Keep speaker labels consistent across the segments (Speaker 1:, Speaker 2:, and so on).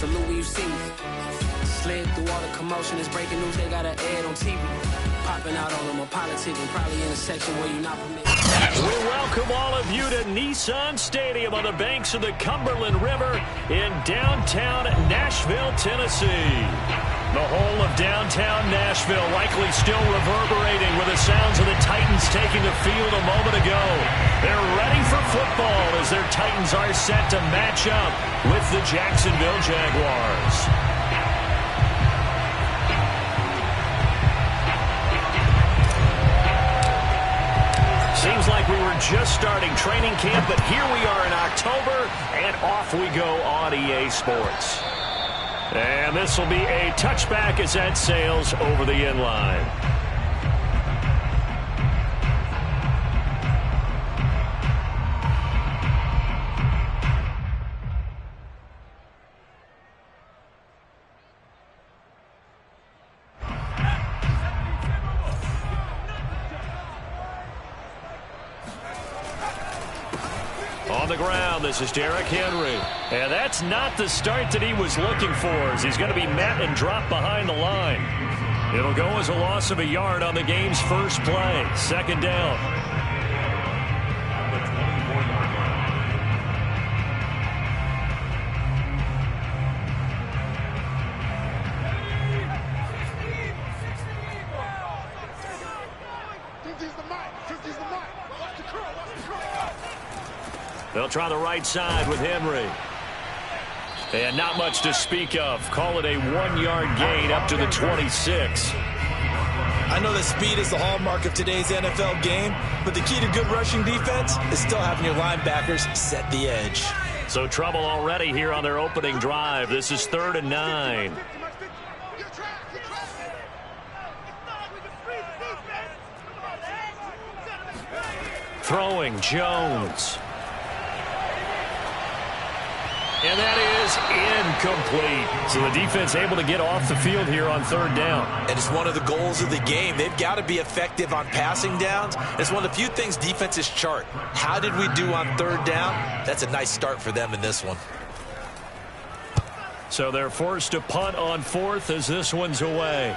Speaker 1: salute when you see me. Slid through all the commotion, it's breaking news, they got an ad on TV. Popping out on them, a politic, and probably in a section where you're not permitted.
Speaker 2: We welcome all of you to Nissan Stadium on the banks of the Cumberland River in downtown Nashville, Tennessee. The whole of downtown Nashville likely still reverberating with the sounds of the Titans taking the field a moment ago. They're ready for football as their Titans are set to match up with the Jacksonville Jaguars. Seems like we were just starting training camp, but here we are in October, and off we go on EA Sports. And this will be a touchback as that sails over the end line. On the ground, this is Derrick Henry. And that's not the start that he was looking for, as he's going to be met and dropped behind the line. It'll go as a loss of a yard on the game's first play. Second down. They'll try the right side with Henry. And not much to speak of. Call it a 1-yard gain up to the 26.
Speaker 3: I know that speed is the hallmark of today's NFL game, but the key to good rushing defense is still having your linebackers set the edge.
Speaker 2: So trouble already here on their opening drive. This is 3rd and 9. Throwing Jones. And that is incomplete. So the defense able to get off the field here on 3rd down.
Speaker 3: And it's one of the goals of the game. They've got to be effective on passing downs. It's one of the few things defenses chart. How did we do on 3rd down? That's a nice start for them in this one.
Speaker 2: So they're forced to punt on 4th as this one's away.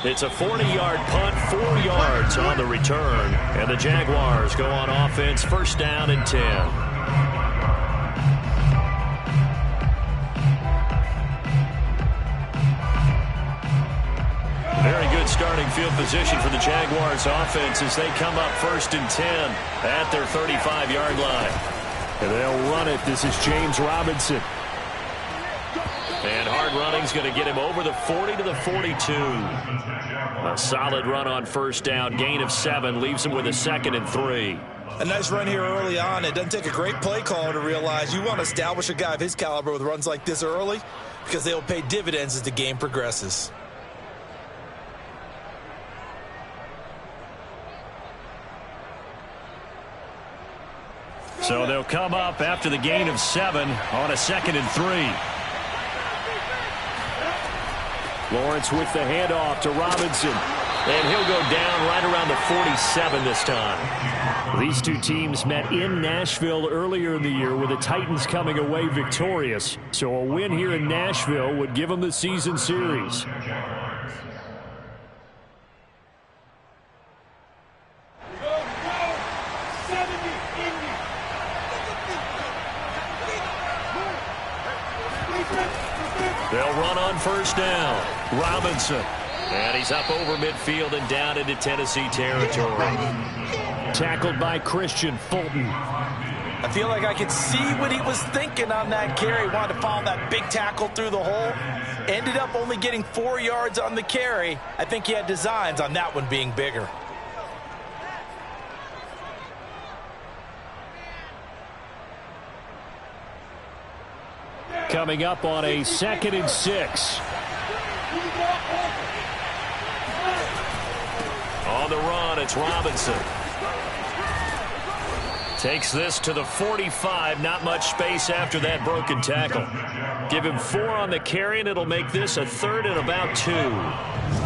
Speaker 2: It's a 40-yard punt, 4 yards on the return. And the Jaguars go on offense, 1st down and 10. Very good starting field position for the Jaguars offense as they come up 1st and 10 at their 35-yard line. And they'll run it. This is James Robinson. And hard running's going to get him over the 40 to the 42. A solid run on 1st down. Gain of 7 leaves him with a 2nd and 3.
Speaker 3: A nice run here early on. It doesn't take a great play caller to realize you want to establish a guy of his caliber with runs like this early because they will pay dividends as the game progresses.
Speaker 2: So they'll come up after the gain of 7 on a 2nd and 3. Lawrence with the handoff to Robinson. And he'll go down right around the 47 this time. These two teams met in Nashville earlier in the year with the Titans coming away victorious. So a win here in Nashville would give them the season series. They'll run on 1st down. Robinson. And he's up over midfield and down into Tennessee territory. Tackled by Christian Fulton.
Speaker 3: I feel like I could see what he was thinking on that carry. Wanted to follow that big tackle through the hole. Ended up only getting 4 yards on the carry. I think he had designs on that one being bigger.
Speaker 2: Coming up on a 2nd and 6. On the run, it's Robinson. Takes this to the 45. Not much space after that broken tackle. Give him 4 on the carry, and it'll make this a 3rd and about 2.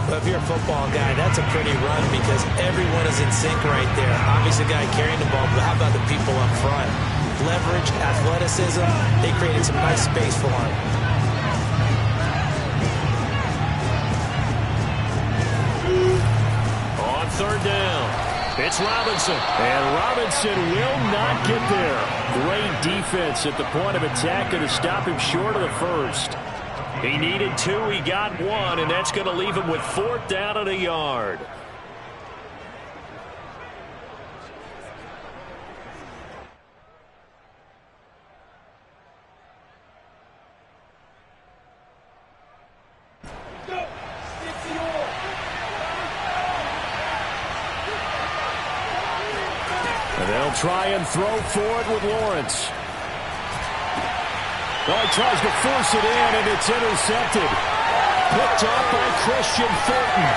Speaker 3: Well, if you're a football guy, that's a pretty run because everyone is in sync right there. Obviously, the guy carrying the ball, but how about the people up front? Leverage, athleticism, they created some nice space for him.
Speaker 2: On third down, it's Robinson. And Robinson will not get there. Great defense at the point of attack to stop him short of the first. He needed 2, he got 1, and that's going to leave him with 4th down and a yard. And they'll try and throw for it with Lawrence. Well, he tries to force it in, and it's intercepted. Picked up by Christian Fulton.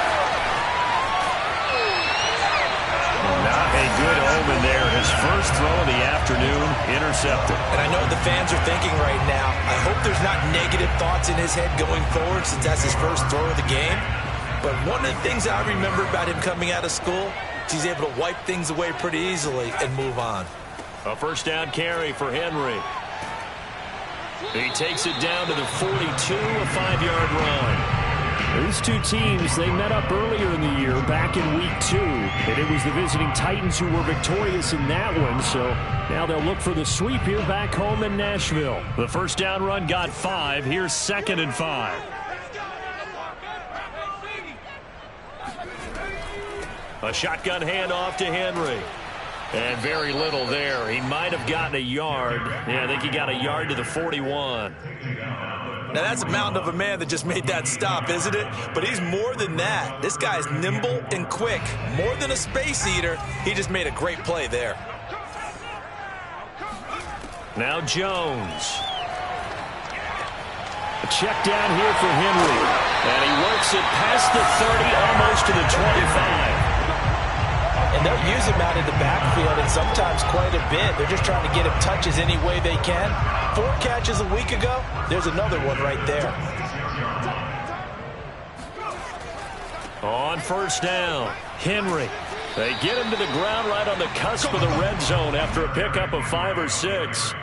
Speaker 2: Not a good omen there. His first throw of the afternoon, intercepted.
Speaker 3: And I know what the fans are thinking right now. I hope there's not negative thoughts in his head going forward since that's his first throw of the game. But one of the things I remember about him coming out of school is he's able to wipe things away pretty easily and move on.
Speaker 2: A first down carry for Henry. He takes it down to the 42, a 5-yard run. These two teams, they met up earlier in the year, back in Week 2. And it was the visiting Titans who were victorious in that one. So now they'll look for the sweep here back home in Nashville. The first down run got 5. Here's 2nd and 5. A shotgun handoff to Henry. And very little there. He might have gotten a yard. Yeah, I think he got a yard to the 41.
Speaker 3: Now, that's a mountain of a man that just made that stop, isn't it? But he's more than that. This guy's nimble and quick. More than a space eater, he just made a great play there.
Speaker 2: Now Jones. A check down here for Henry. And he works it past the 30, almost to the 25.
Speaker 3: And they'll use him out in the backfield and sometimes quite a bit. They're just trying to get him touches any way they can. 4 catches a week ago. There's another one right there.
Speaker 2: On first down, Henry. They get him to the ground right on the cusp of the red zone after a pickup of 5 or 6.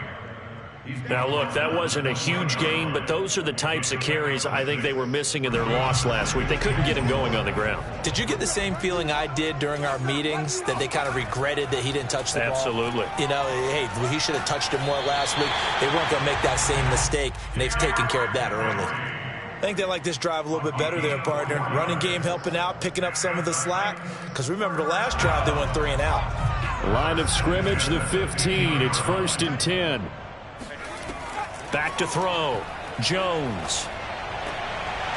Speaker 2: Now, look, that wasn't a huge gain, but those are the types of carries I think they were missing in their loss last week. They couldn't get him going on the ground.
Speaker 3: Did you get the same feeling I did during our meetings, that they kind of regretted that he didn't touch the ball?
Speaker 2: Absolutely.
Speaker 3: You know, hey, he should have touched it more last week. They weren't going to make that same mistake, and they've taken care of that early. I think they like this drive a little bit better there, partner. Running game helping out, picking up some of the slack. Because remember the last drive, they went 3 and out.
Speaker 2: Line of scrimmage, the 15. It's 1st and 10. Back to throw. Jones.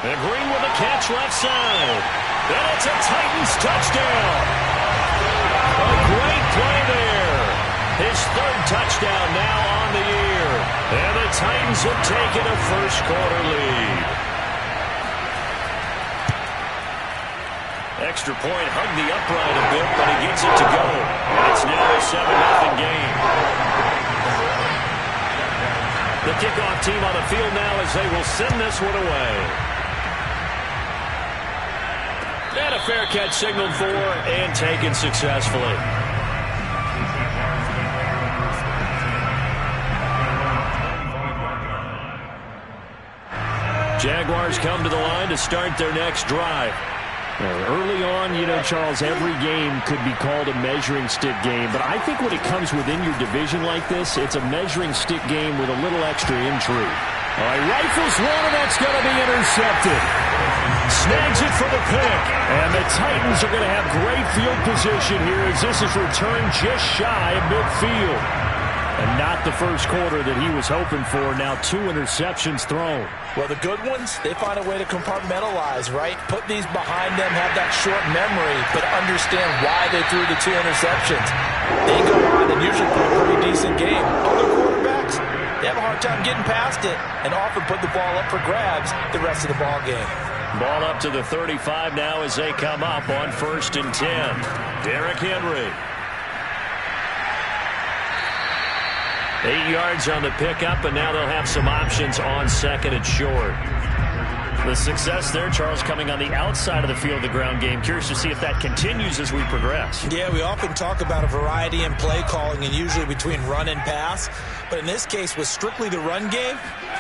Speaker 2: And Green with a catch left side. And it's a Titans touchdown. A great play there. His 3rd touchdown now on the year. And the Titans have taken a first-quarter lead. Extra point hugged the upright a bit, but he gets it to go. And it's now a 7-0 game. The kickoff team on the field now as they will send this one away. And a fair catch signaled for and taken successfully. Jaguars come to the line to start their next drive. Early on, you know, Charles, every game could be called a measuring stick game. But I think when it comes within your division like this, it's a measuring stick game with a little extra intrigue. All right, rifles one, and that's going to be intercepted. Snags it for the pick. And the Titans are going to have great field position here as this is returned just shy of midfield. And not the first quarter that he was hoping for. Now 2 interceptions thrown.
Speaker 3: Well, the good ones, they find a way to compartmentalize, right? Put these behind them, have that short memory, but understand why they threw the 2 interceptions. They go on and usually play a pretty decent game. Other quarterbacks, they have a hard time getting past it and often put the ball up for grabs the rest of the ball game.
Speaker 2: Ball up to the 35 now as they come up on 1st and 10. Derrick Henry. 8 yards on the pickup, and now they'll have some options on 2nd and short. The success there, Charles, coming on the outside of the field, the ground game. Curious to see if that continues as we progress.
Speaker 3: Yeah, we often talk about a variety in play calling and usually between run and pass. But in this case, with strictly the run game,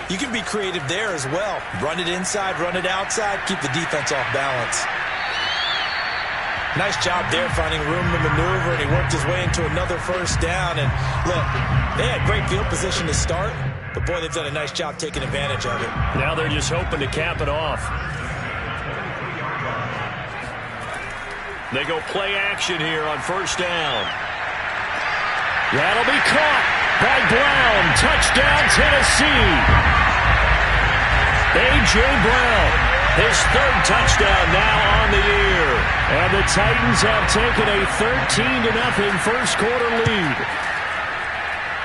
Speaker 3: you can be creative there as well. Run it inside, run it outside, keep the defense off balance. Nice job there finding room to maneuver, and he worked his way into another first down. And look, they had great field position to start, but boy, they've done a nice job taking advantage of it.
Speaker 2: Now they're just hoping to cap it off. They go play action here on first down. That'll be caught by Brown. Touchdown, Tennessee. A.J. Brown, his third touchdown now on the year. And the Titans have taken a 13-0 first quarter lead.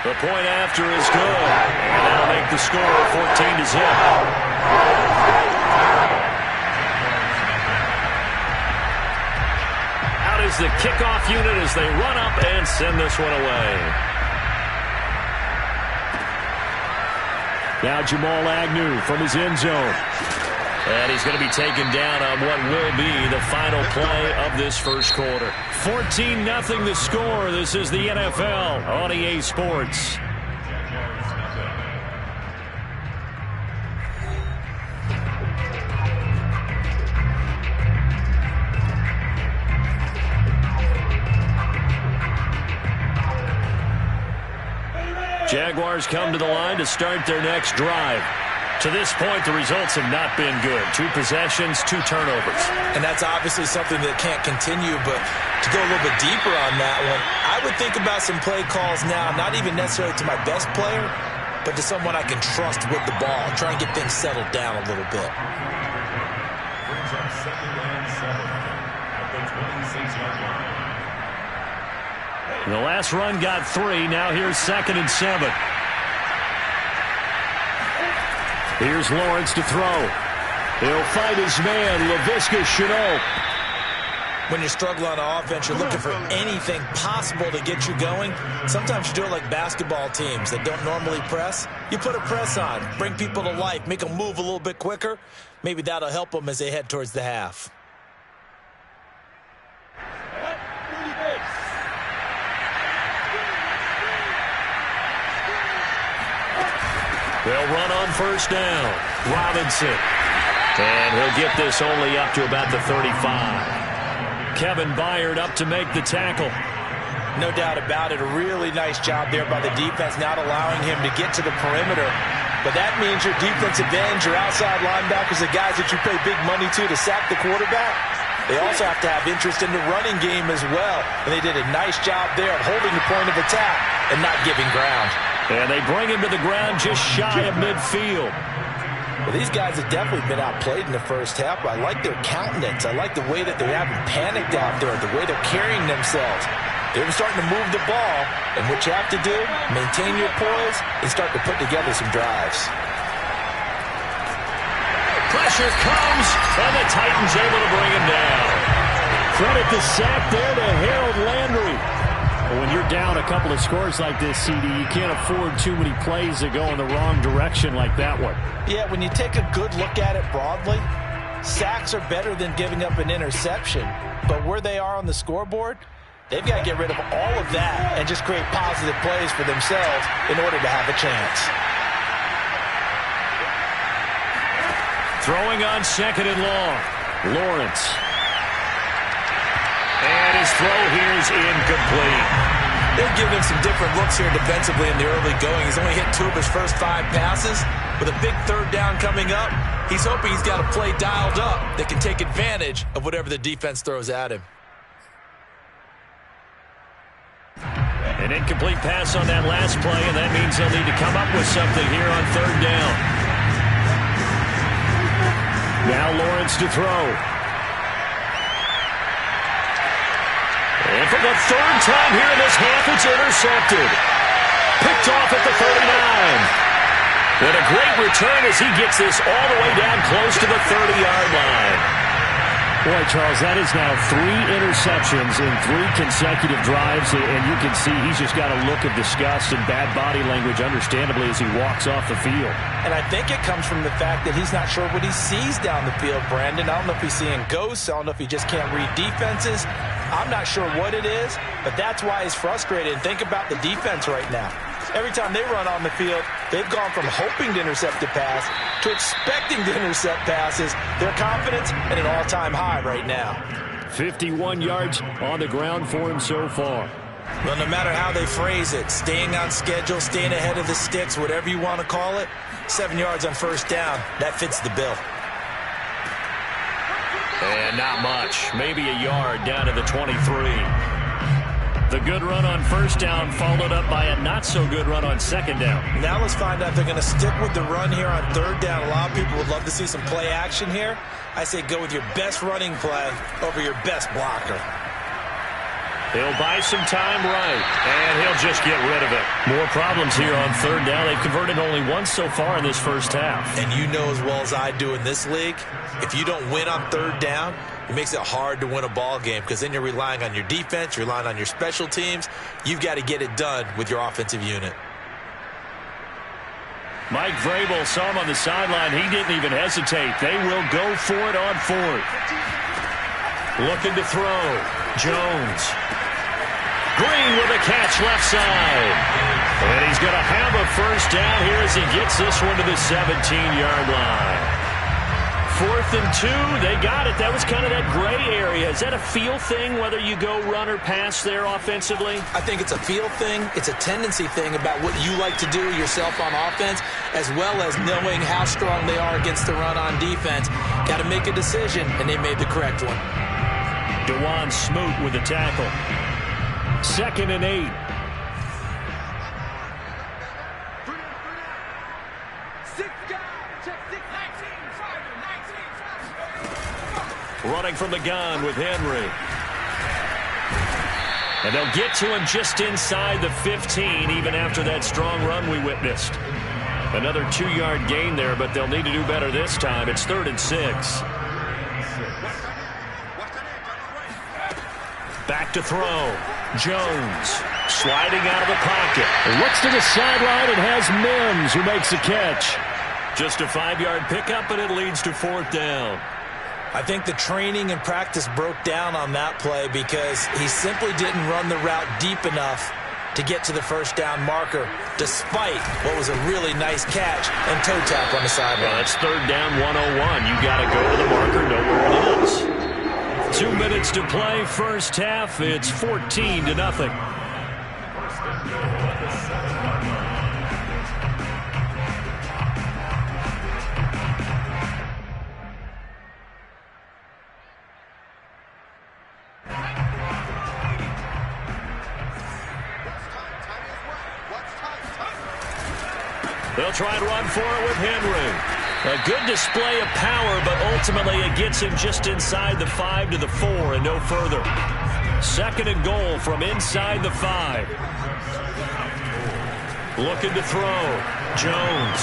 Speaker 2: The point after is good. And that'll make the score 14-0. Out is the kickoff unit as they run up and send this one away. Now Jamal Agnew from his end zone. And he's going to be taken down on what will be the final play of this first quarter. 14-0 the score. This is the NFL on EA Sports. Jaguars come to the line to start their next drive. To this point, the results have not been good. 2 possessions, 2 turnovers.
Speaker 3: And that's obviously something that can't continue, but to go a little bit deeper on that one, I would think about some play calls now, not even necessarily to my best player, but to someone I can trust with the ball, try and get things settled down a little bit.
Speaker 2: The last run got 3. Now here's 2nd and 7. Here's Lawrence to throw. He'll find his man, Laviska Shenault.
Speaker 3: When you struggle on offense, you're looking for anything possible to get you going. Sometimes you do it like basketball teams that don't normally press. You put a press on, bring people to life, make them move a little bit quicker. Maybe that'll help them as they head towards the half.
Speaker 2: They'll run on first down. Robinson. And he'll get this only up to about the 35. Kevin Byard up to make the tackle.
Speaker 3: No doubt about it. A really nice job there by the defense, not allowing him to get to the perimeter. But that means your defensive ends, your outside linebackers, the guys that you pay big money to sack the quarterback, they also have to have interest in the running game as well. And they did a nice job there of holding the point of attack and not giving ground.
Speaker 2: And they bring him to the ground just shy of midfield.
Speaker 3: Well, these guys have definitely been outplayed in the first half, but I like their countenance. I like the way that they haven't panicked out there, the way they're carrying themselves. They're starting to move the ball, and what you have to do, maintain your poise and start to put together some drives.
Speaker 2: Pressure comes, and the Titans able to bring him down. Credit the sack there to Harold Landry. When you're down a couple of scores like this, CD, you can't afford too many plays that go in the wrong direction like that one.
Speaker 3: Yeah, when you take a good look at it broadly, sacks are better than giving up an interception. But where they are on the scoreboard, they've got to get rid of all of that and just create positive plays for themselves in order to have a chance.
Speaker 2: Throwing on 2nd and long. Lawrence. And his throw here is incomplete.
Speaker 3: They'll give him some different looks here defensively in the early going. He's only hit 2 of his first 5 passes. With a big 3rd down coming up, he's hoping he's got a play dialed up that can take advantage of whatever the defense throws at him.
Speaker 2: An incomplete pass on that last play, and that means they'll need to come up with something here on 3rd down. Now Lawrence to throw. And for the 3rd time here in this half, it's intercepted. Picked off at the 39. And a great return as he gets this all the way down close to the 30-yard line. Boy, Charles, that is now 3 interceptions in 3 consecutive drives, and you can see he's just got a look of disgust and bad body language, understandably, as he walks off the field.
Speaker 3: And I think it comes from the fact that he's not sure what he sees down the field, Brandon. I don't know if he's seeing ghosts. I don't know if he just can't read defenses. I'm not sure what it is, but that's why he's frustrated. And think about the defense right now. Every time they run on the field, they've gone from hoping to intercept a pass to expecting to intercept passes. Their confidence at an all-time high right now.
Speaker 2: 51 yards on the ground for him so far.
Speaker 3: Well, no matter how they phrase it, staying on schedule, staying ahead of the sticks, whatever you want to call it, 7 yards on first down, that fits the bill.
Speaker 2: And not much. Maybe a yard down to the 23. The good run on first down followed up by a not-so-good run on second down.
Speaker 3: Now let's find out if they're going to stick with the run here on third down. A lot of people would love to see some play action here. I say go with your best running play over your best blocker.
Speaker 2: He'll buy some time right, and he'll just get rid of it. More problems here on third down. They've converted only once so far in this first half.
Speaker 3: And you know as well as I do in this league, if you don't win on third down, it makes it hard to win a ball game because then you're relying on your defense, you're relying on your special teams. You've got to get it done with your offensive unit.
Speaker 2: Mike Vrabel saw him on the sideline. He didn't even hesitate. They will go for it on fourth. Looking to throw. Jones. Green with a catch left side. And he's going to have a first down here as he gets this one to the 17-yard line. 4th and 2. They got it. That was kind of that gray area. Is that a feel thing, whether you go run or pass there offensively?
Speaker 3: I think it's a feel thing. It's a tendency thing about what you like to do yourself on offense, as well as knowing how strong they are against the run on defense. Got to make a decision, and they made the correct one.
Speaker 2: DeJuan Smoot with the tackle. 2nd and 8. Running from the gun with Henry. And they'll get to him just inside the 15, even after that strong run we witnessed. Another 2-yard gain there, but they'll need to do better this time. It's 3rd and 6. Back to throw. Jones sliding out of the pocket. Looks to the sideline and has Mims who makes the catch. Just a 5-yard pickup, and it leads to 4th down.
Speaker 3: I think the training and practice broke down on that play because he simply didn't run the route deep enough to get to the first down marker, despite what was a really nice catch and toe tap on the sideline.
Speaker 2: Well, that's 3rd down 101. You got to go to the marker, know where it is. 2 minutes to play, first half. It's 14-0. They'll try and run for it with Henry. A good display of power, but ultimately it gets him just inside the 5 to the 4 and no further. 2nd and goal from inside the 5. Looking to throw. Jones.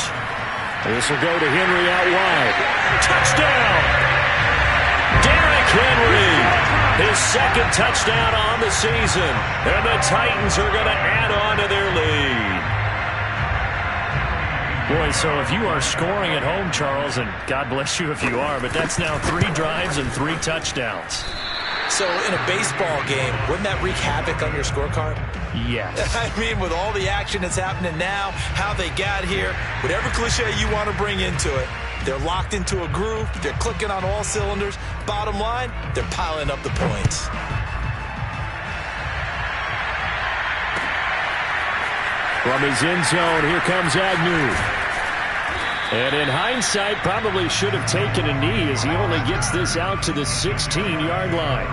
Speaker 2: This will go to Henry out wide. Touchdown! Derrick Henry. His 2nd touchdown on the season. And the Titans are going to add on to their lead. Boy, so if you are scoring at home, Charles, and God bless you if you are, but that's now 3 drives and 3 touchdowns.
Speaker 3: So in a baseball game, wouldn't that wreak havoc on your scorecard?
Speaker 2: Yes.
Speaker 3: I mean, with all the action that's happening now, how they got here, whatever cliche you want to bring into it, they're locked into a groove, they're clicking on all cylinders. Bottom line, they're piling up the points.
Speaker 2: From his end zone, here comes Agnew. And in hindsight, probably should have taken a knee as he only gets this out to the 16-yard line.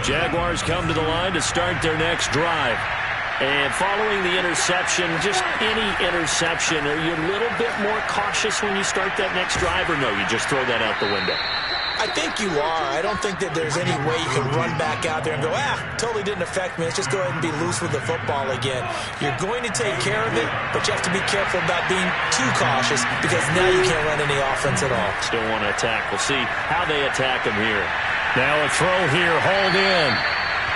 Speaker 2: Jaguars come to the line to start their next drive. And following the interception, just any interception, are you a little bit more cautious when you start that next drive, or no, you just throw that out the window?
Speaker 3: I think you are. I don't think that there's any way you can run back out there and go, totally didn't affect me. Let's just go ahead and be loose with the football again. You're going to take care of it, but you have to be careful about being too cautious because now you can't run any offense at all.
Speaker 2: Still want to attack. We'll see how they attack him here. Now a throw here, hauled in.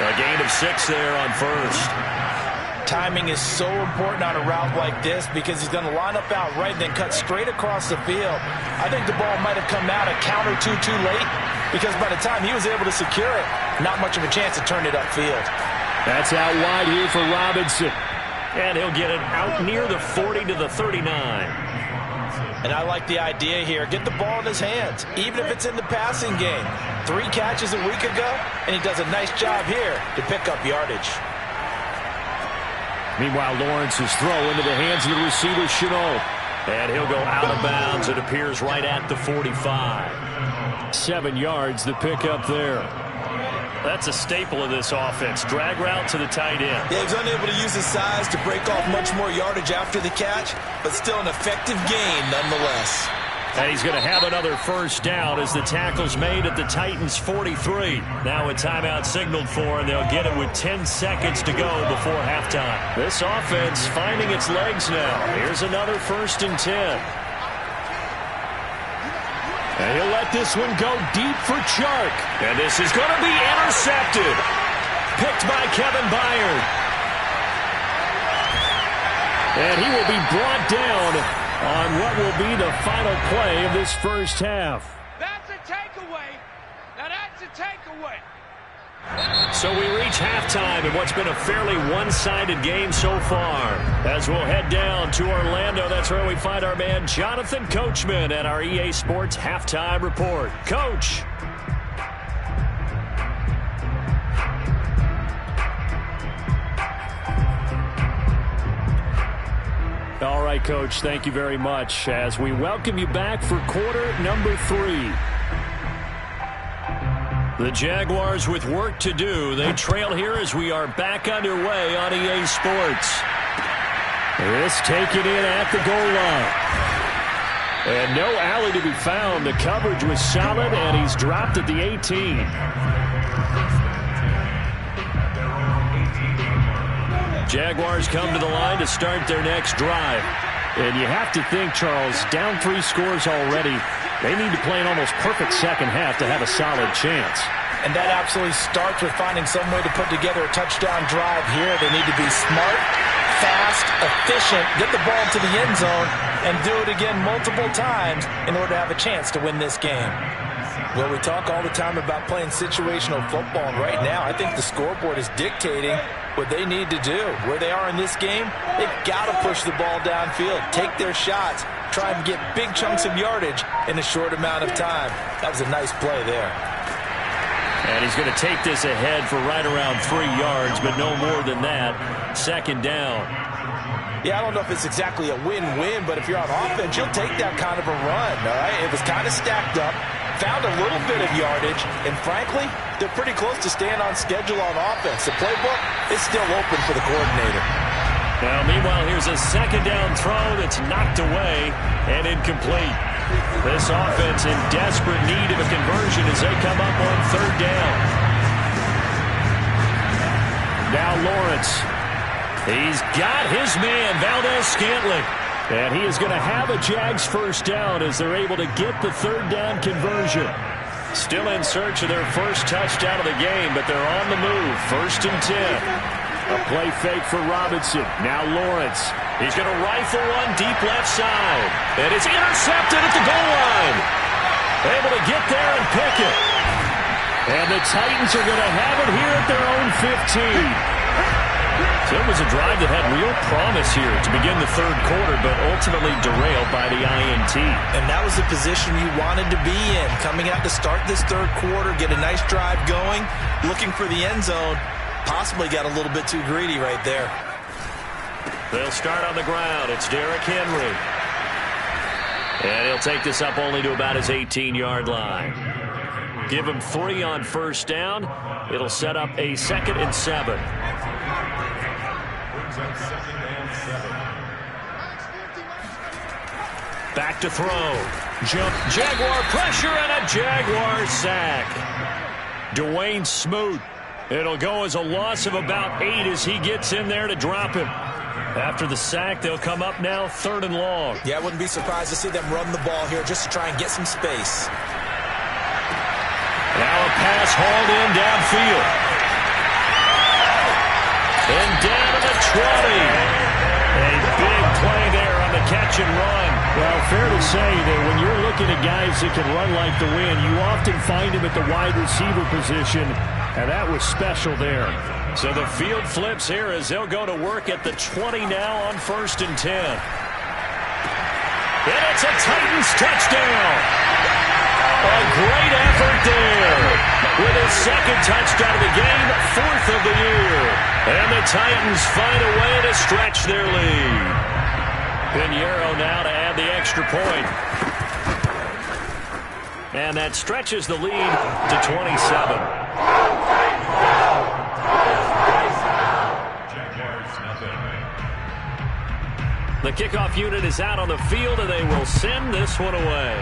Speaker 2: A gain of 6 there on first.
Speaker 3: Timing is so important on a route like this because he's going to line up out right and then cut straight across the field. I think the ball might have come out a count or two too late because by the time he was able to secure it, not much of a chance to turn it upfield.
Speaker 2: That's out wide here for Robinson. And he'll get it out near the 40 to the 39.
Speaker 3: And I like the idea here. Get the ball in his hands, even if it's in the passing game. 3 catches a week ago, and he does a nice job here to pick up yardage.
Speaker 2: Meanwhile, Lawrence's throw into the hands of the receiver, Shenault. And he'll go out of bounds. It appears right at the 45. 7 yards, the pickup there. That's a staple of this offense. Drag route to the tight end.
Speaker 3: Yeah, he's unable to use his size to break off much more yardage after the catch, but still an effective gain nonetheless.
Speaker 2: And he's going to have another first down as the tackle's made at the Titans' 43. Now a timeout signaled for, and they'll get it with 10 seconds to go before halftime. This offense finding its legs now. Here's another 1st and 10. And he'll let this one go deep for Chark. And this is going to be intercepted. Picked by Kevin Byard. And he will be brought down on what will be the final play of this first half.
Speaker 4: That's a takeaway. Now that's a takeaway.
Speaker 2: So we reach halftime in what's been a fairly one-sided game so far. As we'll head down to Orlando, that's where we find our man Jonathan Coachman at our EA Sports Halftime Report. Coach. All right, Coach, thank you very much as we welcome you back for quarter number 3. The Jaguars with work to do. They trail here as we are back underway on EA Sports. This taken in at the goal line. And no alley to be found. The coverage was solid, and he's dropped at the 18. Jaguars come to the line to start their next drive. And you have to think, Charles, down 3 scores already. They need to play an almost perfect second half to have a solid chance.
Speaker 3: And that absolutely starts with finding some way to put together a touchdown drive here. They need to be smart, fast, efficient, get the ball to the end zone, and do it again multiple times in order to have a chance to win this game. Well, we talk all the time about playing situational football, and right now I think the scoreboard is dictating what they need to do. Where they are in this game, they've got to push the ball downfield, take their shots, try and get big chunks of yardage in a short amount of time. That was a nice play there.
Speaker 2: And he's going to take this ahead for right around 3 yards, but no more than that. 2nd down.
Speaker 3: Yeah, I don't know if it's exactly a win-win, but if you're on offense, you'll take that kind of a run, all right? It was kind of stacked up, found a little bit of yardage, and frankly, they're pretty close to staying on schedule on offense. The playbook is still open for the coordinator.
Speaker 2: Now, meanwhile, here's a 2nd down throw that's knocked away and incomplete. This offense in desperate need of a conversion as they come up on 3rd down. Now Lawrence. He's got his man, Valdez-Scantling. And he is going to have a Jags first down as they're able to get the 3rd down conversion. Still in search of their first touchdown of the game, but they're on the move. 1st and 10. A play fake for Robinson. Now Lawrence. He's going to rifle one deep left side. And it's intercepted at the goal line. Able to get there and pick it. And the Titans are going to have it here at their own 15. So it was a drive that had real promise here to begin the 3rd quarter, but ultimately derailed by the INT.
Speaker 3: And that was the position you wanted to be in. Coming out to start this 3rd quarter, get a nice drive going, looking for the end zone. Possibly got a little bit too greedy right there.
Speaker 2: They'll start on the ground. It's Derrick Henry. And he'll take this up only to about his 18-yard line. Give him 3 on 1st down. It'll set up a 2nd and 7. Back to throw. Jump. Jaguar pressure and a Jaguar sack. Dwayne Smoot. It'll go as a loss of about 8 as he gets in there to drop him. After the sack, they'll come up now 3rd and long.
Speaker 3: Yeah, I wouldn't be surprised to see them run the ball here just to try and get some space.
Speaker 2: Now a pass hauled in downfield. And down to the 20. A big play there on the catch and run.
Speaker 5: Well, fair to say that when you're looking at guys that can run like the wind, you often find them at the wide receiver position, and that was special there.
Speaker 2: So the field flips here as they'll go to work at the 20 now on 1st and 10. And it's a Titans touchdown. A great effort there. With his 2nd touchdown of the game, 4th of the year. And the Titans find a way to stretch their lead. Pinheiro now to add the extra point. And that stretches the lead to 27. The kickoff unit is out on the field, and they will send this one away.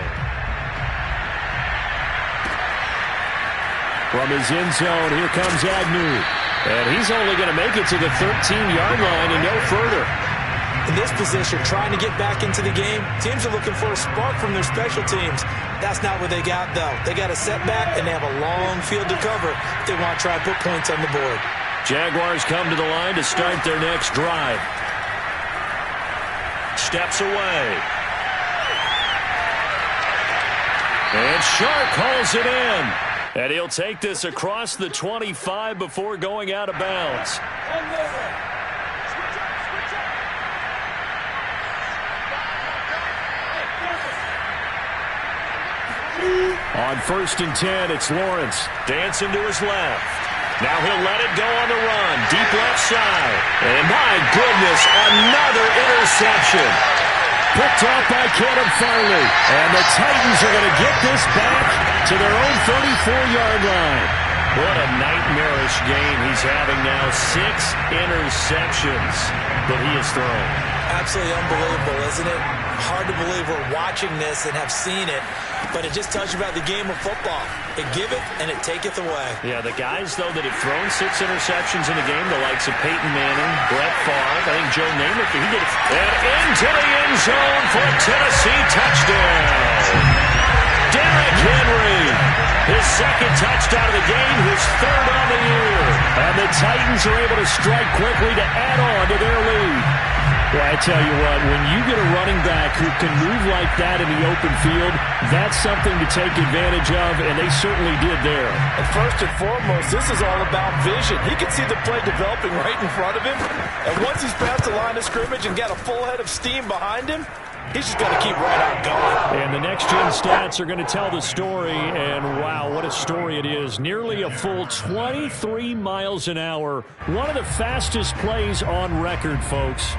Speaker 5: From his end zone, here comes Agnew.
Speaker 2: And he's only going to make it to the 13-yard line and no further.
Speaker 3: In this position, trying to get back into the game, teams are looking for a spark from their special teams. That's not what they got, though. They got a setback, and they have a long field to cover if they want to try and put points on the board.
Speaker 2: Jaguars come to the line to start their next drive. Steps away. And Shark calls it in. And he'll take this across the 25 before going out of bounds.
Speaker 5: On 1st and 10, it's Lawrence.
Speaker 2: Dancing to his left. Now he'll let it go on the run. Deep left side. And my goodness, another interception.
Speaker 5: Picked off by Caleb Farley. And the Titans are going to get this back to their own 34-yard line.
Speaker 2: What a nightmarish game he's having now. 6 interceptions that he has thrown.
Speaker 3: Absolutely unbelievable, isn't it? Hard to believe we're watching this and have seen it, but it just tells you about the game of football. It giveth and it taketh away.
Speaker 2: Yeah, the guys, though, that have thrown 6 interceptions in the game, the likes of Peyton Manning, Brett Favre, I think Joe Namath, he did it. And into the end zone for a Tennessee touchdown. Derrick Henry, his 2nd touchdown of the game, his 3rd on the year.
Speaker 5: And the Titans are able to strike quickly to add on to their lead. Well, I tell you what, when you get a running back who can move like that in the open field, that's something to take advantage of, and they certainly did there.
Speaker 3: And first and foremost, this is all about vision. He can see the play developing right in front of him, and once he's past the line of scrimmage and got a full head of steam behind him, he's just got to keep right on going.
Speaker 5: And the next-gen stats are going to tell the story, and wow, what a story it is. Nearly a full 23 miles an hour. One of the fastest plays on record, folks.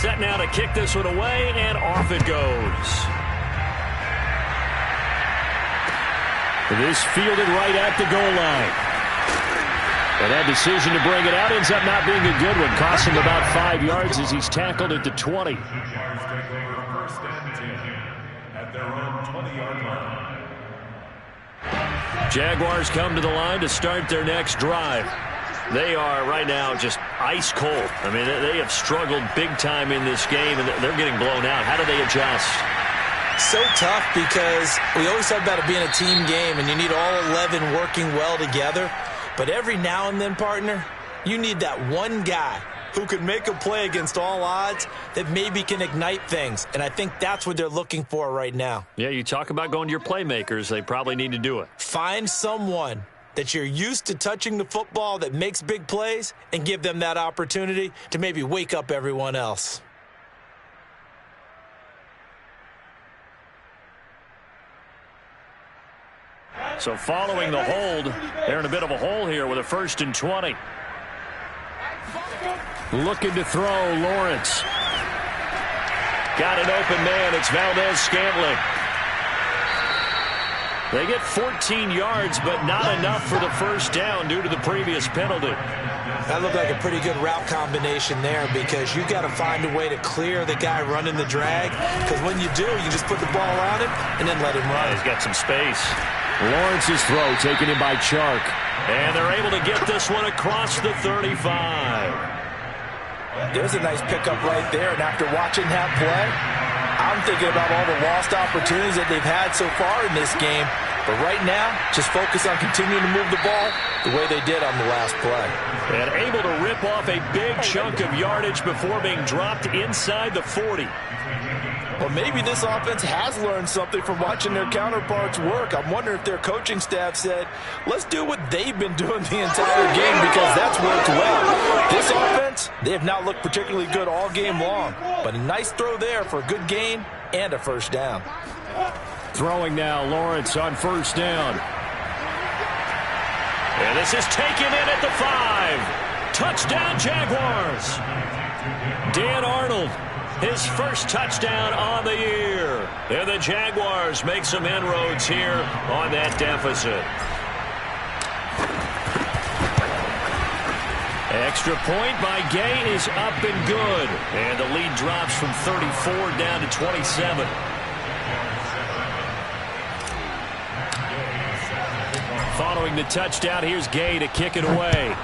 Speaker 2: Set now to kick this one away, and off it goes.
Speaker 5: This fielded right at the goal line. And that decision to bring it out ends up not being a good one. Costs him about 5 yards as he's tackled at the 20.
Speaker 2: Jaguars come to the line to start their next drive. They are right now just ice cold. I mean, they have struggled big time in this game, and they're getting blown out. How do they adjust?
Speaker 3: So tough because we always talk about it being a team game, and you need all 11 working well together. But every now and then, partner, you need that one guy who can make a play against all odds that maybe can ignite things. And I think that's what they're looking for right now.
Speaker 2: Yeah, you talk about going to your playmakers. They probably need to do it.
Speaker 3: Find someone that you're used to touching the football that makes big plays and give them that opportunity to maybe wake up everyone else.
Speaker 2: So following the hold, they're in a bit of a hole here with a 1st and 20.
Speaker 5: Looking to throw, Lawrence.
Speaker 2: Got an open man. It's Valdez Scantling. They get 14 yards, but not enough for the first down due to the previous penalty.
Speaker 3: That looked like a pretty good route combination there because you got to find a way to clear the guy running the drag, because when you do, you just put the ball on him and then let him run.
Speaker 2: Yeah, he's got some space.
Speaker 5: Lawrence's throw taken in by Chark.
Speaker 2: And they're able to get this one across the 35.
Speaker 3: There's a nice pickup right there, and after watching that play, I'm thinking about all the lost opportunities that they've had so far in this game. But right now, just focus on continuing to move the ball the way they did on the last play.
Speaker 2: And able to rip off a big chunk of yardage before being dropped inside the 40.
Speaker 3: Well, maybe this offense has learned something from watching their counterparts work. I'm wondering if their coaching staff said, let's do what they've been doing the entire game, because that's worked well. This offense, they have not looked particularly good all game long. But a nice throw there for a good gain and a first down.
Speaker 5: Throwing now, Lawrence on first down.
Speaker 2: And this is taken in at the 5. Touchdown, Jaguars. Dan Arnold, his first touchdown on the year. And the Jaguars make some inroads here on that deficit. Extra point by Gay is up and good. And the lead drops from 34 down to 27. Following the touchdown, here's Gay to kick it away.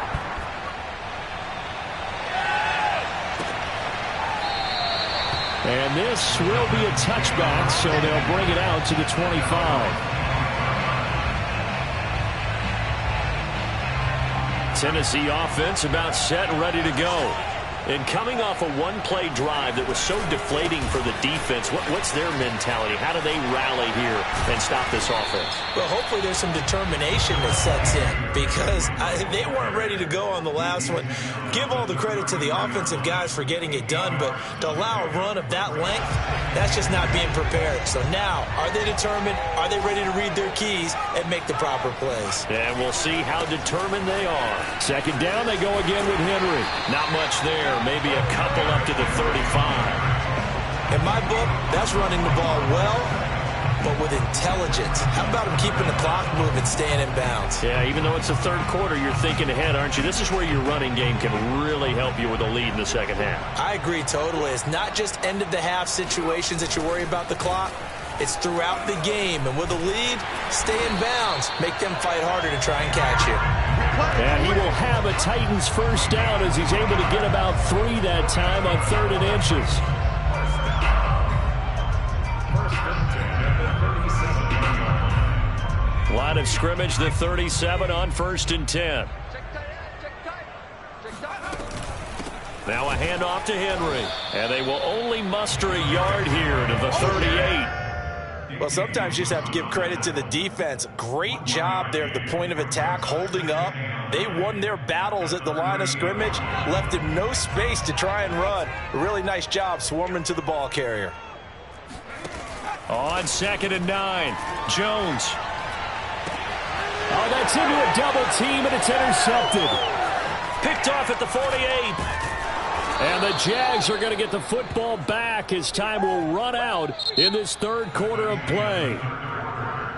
Speaker 2: And this will be a touchback, so they'll bring it out to the 25. Tennessee offense about set and ready to go. And coming off a one-play drive that was so deflating for the defense, what's their mentality? How do they rally here and stop this offense?
Speaker 3: Well, hopefully there's some determination that sets in, because they weren't ready to go on the last one. Give all the credit to the offensive guys for getting it done, but to allow a run of that length, that's just not being prepared. So now, are they determined? Are they ready to read their keys and make the proper plays?
Speaker 2: And we'll see how determined they are. Second down, they go again with Henry. Not much there. Maybe a couple up to the 35.
Speaker 3: In my book, that's running the ball well, but with intelligence. How about him keeping the clock moving, staying in bounds?
Speaker 2: Yeah, even though it's the third quarter, you're thinking ahead, aren't you? This is where your running game can really help you with a lead in the second half.
Speaker 3: I agree totally. It's not just end-of-the-half situations that you worry about the clock. It's throughout the game. And with a lead, stay in bounds. Make them fight harder to try and catch you.
Speaker 5: And he will have a Titans first down as he's able to get about 3 that time on 3rd and inches. Line of scrimmage, the 37 on 1st and 10. Now a handoff to Henry. And they will only muster a yard here to the 38.
Speaker 3: Well, sometimes you just have to give credit to the defense. Great job there at the point of attack, holding up. They won their battles at the line of scrimmage, left him no space to try and run. A really nice job swarming to the ball carrier.
Speaker 2: On 2nd and 9, Jones.
Speaker 5: Oh, that's into a double team, and it's intercepted.
Speaker 2: Picked off at the 48.
Speaker 5: And the Jags are going to get the football back as time will run out in this 3rd quarter of play.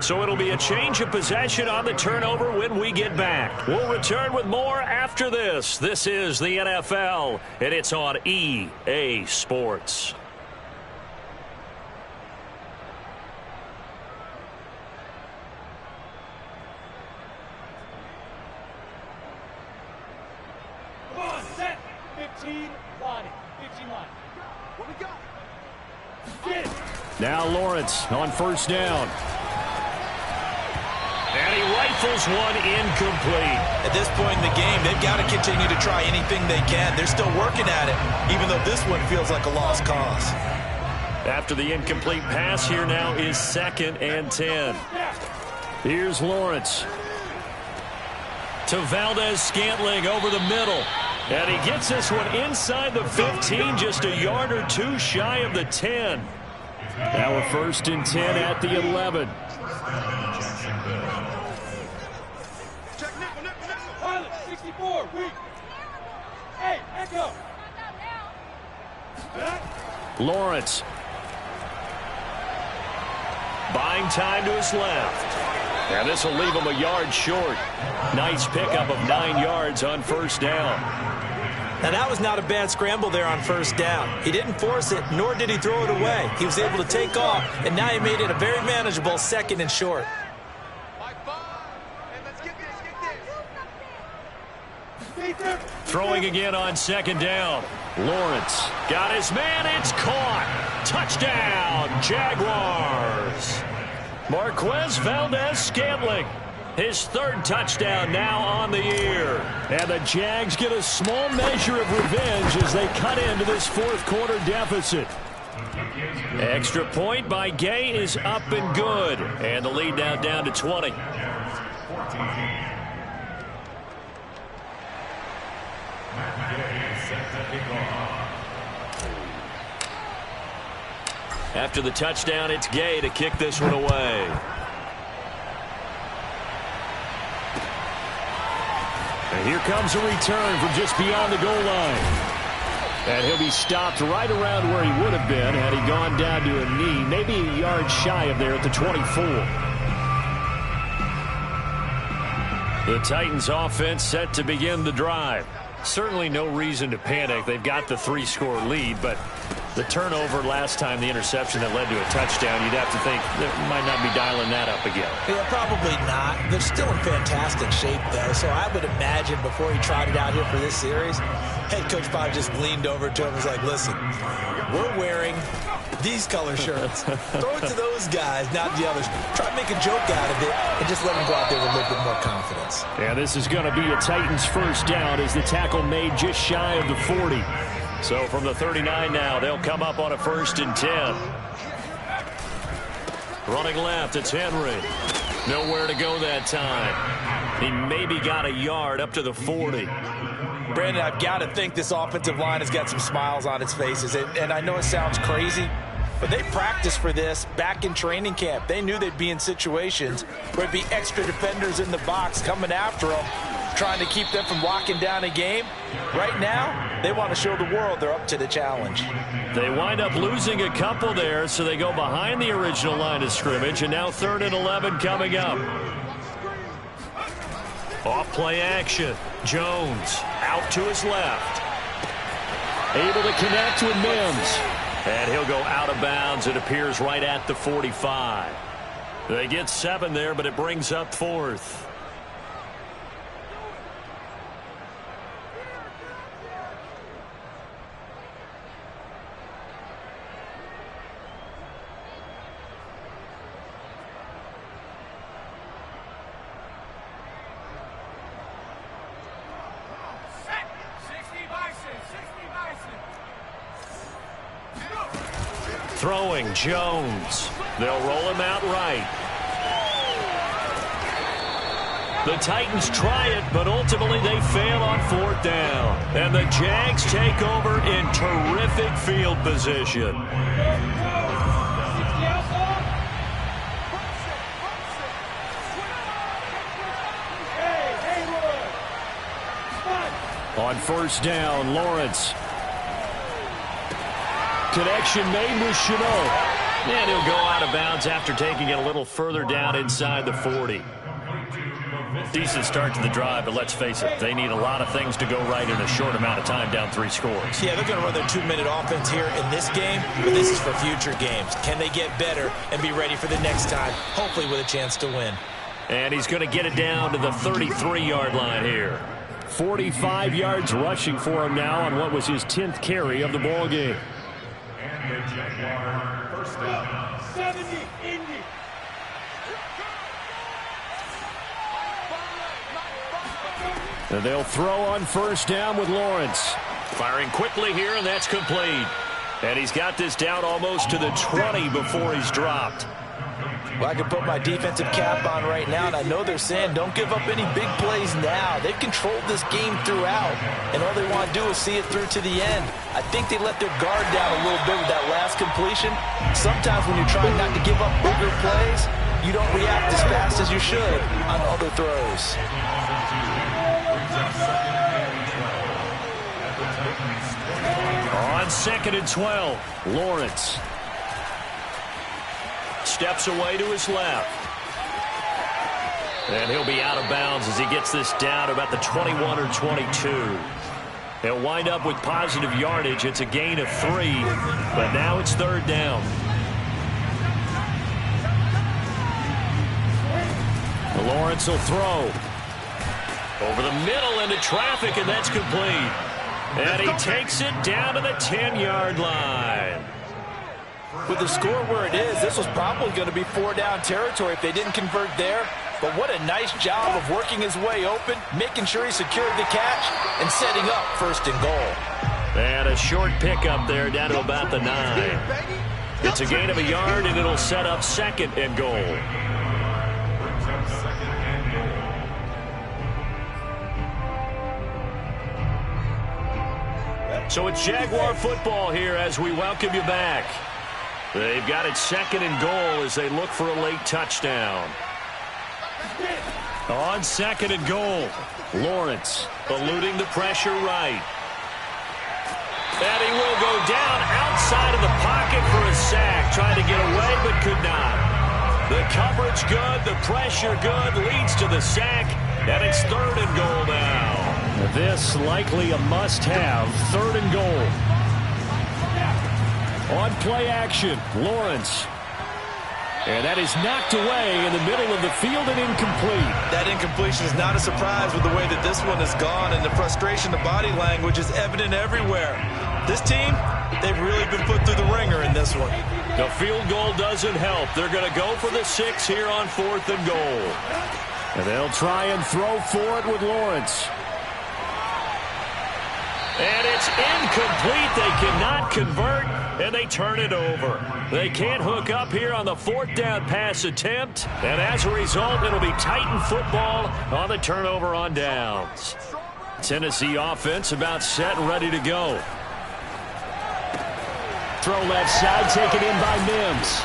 Speaker 2: So it'll be a change of possession on the turnover when we get back. We'll return with more after this. This is the NFL, and it's on EA Sports.
Speaker 6: Set, 15. What we got?
Speaker 5: Now Lawrence on 1st down.
Speaker 2: And he rifles one incomplete.
Speaker 3: At this point in the game, they've got to continue to try anything they can. They're still working at it, even though this one feels like a lost cause.
Speaker 2: After the incomplete pass, here now is 2nd and 10.
Speaker 5: Here's Lawrence.
Speaker 2: To Valdez-Scantling over the middle. And he gets this one inside the 15, just a yard or 2 shy of the 10.
Speaker 5: Now a 1st and 10 at the 11.
Speaker 6: Check nickel. Pilot, 64, weak. Hey, echo.
Speaker 5: Lawrence.
Speaker 2: Buying time to his left. And this will leave him a yard short. Nice pickup of 9 yards on first down.
Speaker 3: Now, that was not a bad scramble there on first down. He didn't force it, nor did he throw it away. He was able to take off, and now he made it a very manageable 2nd and short.
Speaker 2: Throwing again on 2nd down. Lawrence got his man. It's caught. Touchdown, Jaguars. Marquez Valdez-Scantling. His 3rd touchdown now on the year.
Speaker 5: And the Jags get a small measure of revenge as they cut into this 4th quarter deficit.
Speaker 2: Extra point by Gay is up and good. And the lead now down to 20. After the touchdown, it's Gay to kick this one away.
Speaker 5: And here comes a return from just beyond the goal line. And he'll be stopped right around where he would have been had he gone down to a knee, maybe a yard shy of there at the 24.
Speaker 2: The Titans offense set to begin the drive. Certainly no reason to panic. They've got the 3-score lead, but the turnover last time, the interception that led to a touchdown, you'd have to think they might not be dialing that up again.
Speaker 3: Yeah, probably not. They're still in fantastic shape, though, so I would imagine before he trotted out here for this series, head coach probably just leaned over to him and was like, listen, we're wearing these color shirts. Throw it to those guys, not the others. Try to make a joke out of it and just let them go out there with a little bit more confidence.
Speaker 5: And this is going to be a Titans first down as the tackle made just shy of the 40.
Speaker 2: So from the 39 now, they'll come up on a 1st and 10. Running left, it's Henry. Nowhere to go that time. He maybe got a yard up to the 40.
Speaker 3: Brandon, I've got to think this offensive line has got some smiles on its faces. And I know it sounds crazy, but they practiced for this back in training camp. They knew they'd be in situations where it'd be extra defenders in the box coming after them, trying to keep them from locking down a game. Right now, they want to show the world they're up to the challenge.
Speaker 2: They wind up losing a couple there, so they go behind the original line of scrimmage, and now 3rd and 11 coming up. Off play action. Jones out to his left.
Speaker 5: Able to connect with Mims.
Speaker 2: And he'll go out of bounds. It appears right at the 45. They get 7 there, but it brings up 4th. Throwing Jones. They'll roll him out right. The Titans try it, but ultimately they fail on 4th down. And the Jags take over in terrific field position.
Speaker 5: On 1st down, Lawrence. Connection made with Shenault.
Speaker 2: And he'll go out of bounds after taking it a little further down inside the 40. Decent start to the drive, but let's face it, they need a lot of things to go right in a short amount of time, down 3 scores.
Speaker 3: Yeah, they're going to run their 2-minute offense here in this game, but this is for future games. Can they get better and be ready for the next time, hopefully with a chance to win?
Speaker 2: And he's going to get it down to the 33-yard line here.
Speaker 5: 45 yards rushing for him now on what was his 10th carry of the ball game.
Speaker 6: First down, 70, Indy.
Speaker 5: And they'll throw on 1st down with Lawrence.
Speaker 2: Firing quickly here, and that's complete. And he's got this down almost to the 20 before he's dropped.
Speaker 3: Well, I can put my defensive cap on right now, and I know they're saying don't give up any big plays now. They've controlled this game throughout, and all they want to do is see it through to the end. I think they let their guard down a little bit with that last completion. Sometimes when you're trying not to give up bigger plays, you don't react as fast as you should on other throws.
Speaker 2: On 2nd and 12, Lawrence steps away to his left. And he'll be out of bounds as he gets this down to about the 21 or 22. He'll wind up with positive yardage. It's a gain of 3, but now it's 3rd down. Lawrence will throw. Over the middle into traffic, and that's complete. And he takes it down to the 10-yard line.
Speaker 3: With the score where it is, this was probably going to be 4-down territory if they didn't convert there. But what a nice job of working his way open, making sure he secured the catch, and setting up 1st and goal.
Speaker 2: And a short pickup there down to about the 9. It's a gain of a yard, and it'll set up 2nd and goal. So it's Jaguar football here as we welcome you back. They've got it 2nd and goal as they look for a late touchdown. On 2nd and goal, Lawrence eluding the pressure right. And he will go down outside of the pocket for a sack. Trying to get away but could not. The coverage good, the pressure good, leads to the sack. And it's 3rd and goal now.
Speaker 5: This likely a must-have, 3rd and goal. On play action, Lawrence. And that is knocked away in the middle of the field and incomplete.
Speaker 3: That incompletion is not a surprise with the way that this one has gone, and the frustration, the body language is evident everywhere. This team, they've really been put through the ringer in this one.
Speaker 2: The field goal doesn't help. They're going to go for the 6 here on 4th and goal.
Speaker 5: And they'll try and throw for it with Lawrence.
Speaker 2: And it's incomplete. They cannot convert, and they turn it over. They can't hook up here on the 4th down pass attempt, and as a result, it'll be Titan football on the turnover on downs. Tennessee offense about set and ready to go.
Speaker 5: Throw left side, taken in by Mims.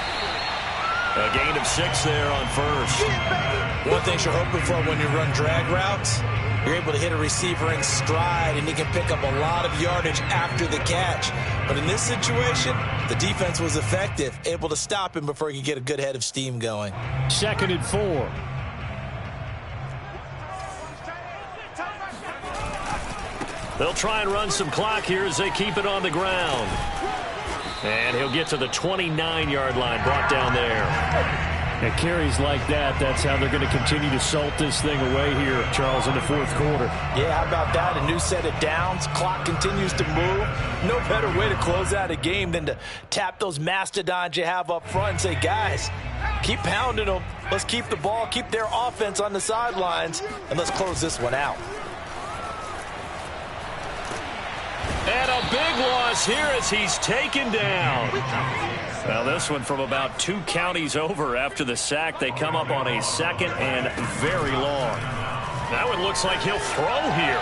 Speaker 2: A gain of 6 there on 1st.
Speaker 3: One thing you're hoping for when you run drag routes, you're able to hit a receiver in stride, and he can pick up a lot of yardage after the catch. But in this situation, the defense was effective, able to stop him before he could get a good head of steam going.
Speaker 5: 2nd and 4.
Speaker 2: They'll try and run some clock here as they keep it on the ground. And he'll get to the 29-yard line, brought down there.
Speaker 5: At carries like that, that's how they're going to continue to salt this thing away here, Charles, in the 4th quarter.
Speaker 3: Yeah, how about that? A new set of downs. Clock continues to move. No better way to close out a game than to tap those mastodons you have up front and say, guys, keep pounding them. Let's keep the ball, keep their offense on the sidelines, and let's close this one out.
Speaker 2: And a big loss here as he's taken down. Well, this one from about 2 counties over after the sack. They come up on a 2nd and very long. That one looks like he'll throw here.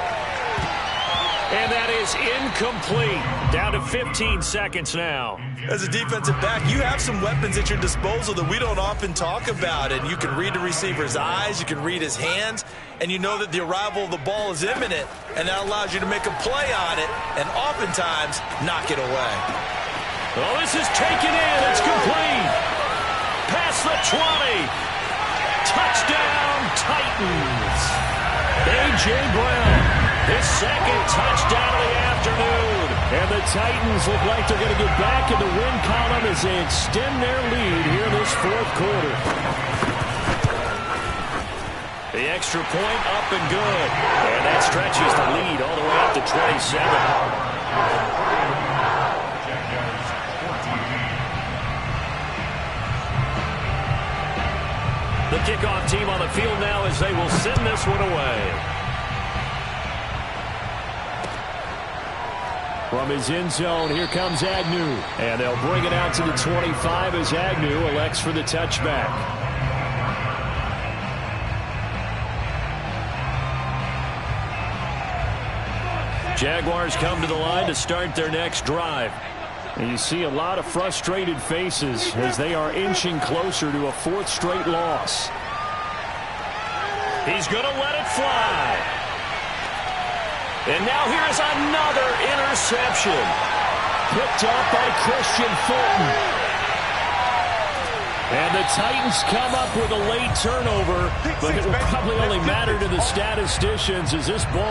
Speaker 2: And that is incomplete. Down to 15 seconds now.
Speaker 3: As a defensive back, you have some weapons at your disposal that we don't often talk about. And you can read the receiver's eyes, you can read his hands, and you know that the arrival of the ball is imminent. And that allows you to make a play on it and oftentimes knock it away.
Speaker 2: Well, this is taken in. It's complete. Past the 20. Touchdown, Titans. A.J. Brown, his 2nd touchdown of the afternoon.
Speaker 5: And the Titans look like they're going to get back in the win column as they extend their lead here in this 4th quarter.
Speaker 2: The extra point up and good. And that stretches the lead all the way up to 27. The kickoff team on the field now as they will send this one away.
Speaker 5: From his end zone, here comes Agnew. And they'll bring it out to the 25 as Agnew elects for the touchback.
Speaker 2: Jaguars come to the line to start their next drive.
Speaker 5: And you see a lot of frustrated faces as they are inching closer to a 4th straight loss.
Speaker 2: He's going to let it fly. And now here's another interception.
Speaker 5: Picked up by Christian Fulton. And the Titans come up with a late turnover, but it will probably only matter to the statisticians as this ball